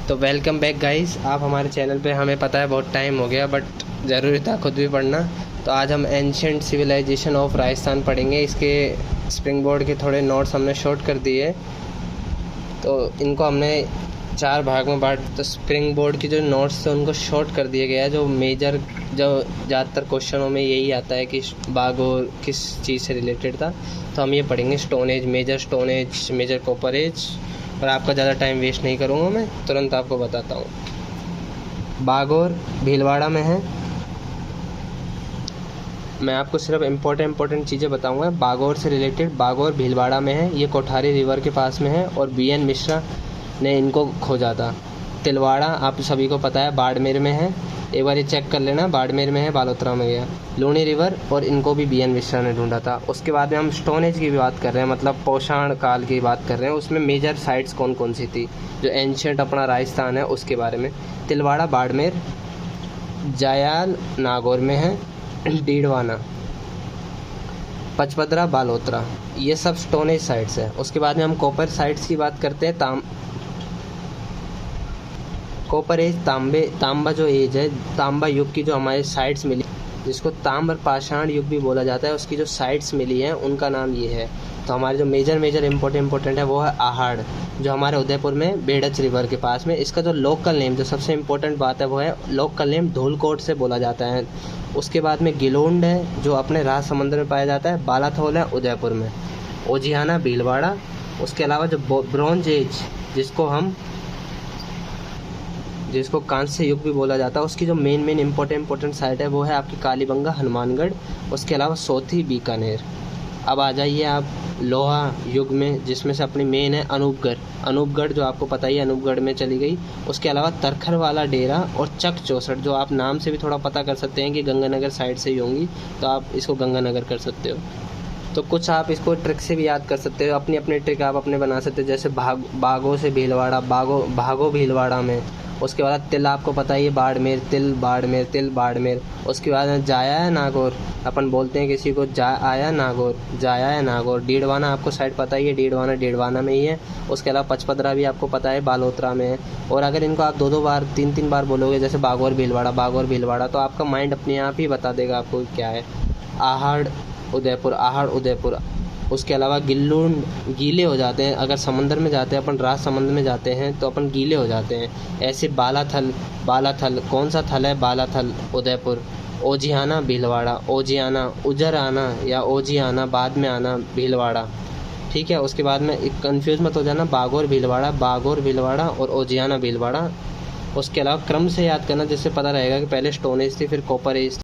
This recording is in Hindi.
तो वेलकम बैक गाइस, आप हमारे चैनल पे। हमें पता है बहुत टाइम हो गया, बट ज़रूरी था खुद भी पढ़ना। तो आज हम एंशियंट सिविलाइजेशन ऑफ राजस्थान पढ़ेंगे। इसके स्प्रिंग बोर्ड के थोड़े नोट्स हमने शॉर्ट कर दिए, तो इनको हमने 4 भाग में बांट। तो स्प्रिंग बोर्ड की जो नोट्स थे उनको शॉर्ट कर दिया गया है। जो ज़्यादातर क्वेश्चनों में यही आता है कि बागोर किस चीज़ से रिलेटेड था। तो हम ये पढ़ेंगे stone age, major stone age, major copper age. और आपका ज़्यादा टाइम वेस्ट नहीं करूँगा, मैं तुरंत आपको बताता हूँ। बागोर भीलवाड़ा में है। मैं आपको सिर्फ इम्पोर्टेंट चीज़ें बताऊंगा बागोर से रिलेटेड। बागोर भीलवाड़ा में है, ये कोठारी रिवर के पास में है और BN मिश्रा ने इनको खोजा था। तिलवाड़ा आप सभी को पता है बाड़मेर में है, एक बार ये चेक कर लेना, बाड़मेर में है, बालोतरा में गया। लूणी रिवर, और इनको भी BN मिश्रा ने ढूंढा था। उसके बाद में हम स्टोन एज की भी बात कर रहे हैं, मतलब पोषण काल की बात कर रहे हैं। उसमें मेजर साइट्स कौन कौन सी थी जो एंशियंट अपना राजस्थान है उसके बारे में। तिलवाड़ा बाड़मेर, जायाल नागौर में है, डीडवाना, पचपदरा बालोतरा, ये सब स्टोन एज साइट्स है। उसके बाद में हम कॉपर साइट्स की बात करते हैं। कॉपर एज तांबा जो एज है, तांबा युग की जो हमारे साइट्स मिली, जिसको ताम्र पाषाण युग भी बोला जाता है, उसकी जो साइट्स मिली हैं उनका नाम ये है। तो हमारे जो मेजर इम्पोर्टेंट है वो है आहाड़, जो हमारे उदयपुर में बेड़च रिवर के पास में। इसका जो लोकल नेम, जो सबसे इम्पोर्टेंट बात है वो है लोकल नेम धूलकोट से बोला जाता है। उसके बाद में गिलोंड है जो अपने राज समुद्र में पाया जाता है। बालाथोल है उदयपुर में। ओजियाना भीलवाड़ा। उसके अलावा जो ब्रॉन्ज एज जिसको कांस्य युग भी बोला जाता है, उसकी जो मेन इम्पोर्टेंट साइट है वो है आपकी कालीबंगा हनुमानगढ़। उसके अलावा सोथी बीकानेर। अब आ जाइए आप लोहा युग में, जिसमें से अपनी मेन है अनूपगढ़ जो आपको पता ही है, अनूपगढ़ में चली गई। उसके अलावा तरखर वाला डेरा और चक चौसठ, जो आप नाम से भी थोड़ा पता कर सकते हैं कि गंगानगर साइड से ही होंगी, तो आप इसको गंगानगर कर सकते हो। तो कुछ आप इसको ट्रिक से भी याद कर सकते हो, अपनी ट्रिक आप अपने बना सकते हो। जैसे बागों से भीलवाड़ा, भागो भीलवाड़ा में। उसके बाद तिल आपको पता ही है, बाड़मेर तिल बाड़मेर। उसके बाद जाया है नागौर, अपन बोलते हैं किसी को जाया है नागौर। डीडवाना आपको साइड पता ही है, डीडवाना में ही है। उसके अलावा पचपदरा भी आपको पता है, बालोतरा में है। और अगर इनको आप 2 बार 3 बार बोलोगे, जैसे बागौर भीलवाड़ा, तो आपका माइंड अपने आप ही बता देगा आपको क्या है। आहाड़ उदयपुर। उसके अलावा गीले हो जाते हैं अगर समंदर में जाते हैं, अपन राज समुद्र में जाते हैं तो अपन गीले हो जाते हैं। ऐसे बालाथल कौन सा थल है, बालाथल उदयपुर। ओजियाना भीलवाड़ा, उजर आना या ओजियाना बाद में आना भीलवाड़ा, ठीक है। उसके बाद में कंफ्यूज मत हो जाना, बागौर भीलवाड़ा और ओजियाना भीलवाड़ा। उसके अलावा क्रम से याद करना, जिससे पता रहेगा कि पहले स्टोन एज थी, फिर कॉपर एज थी।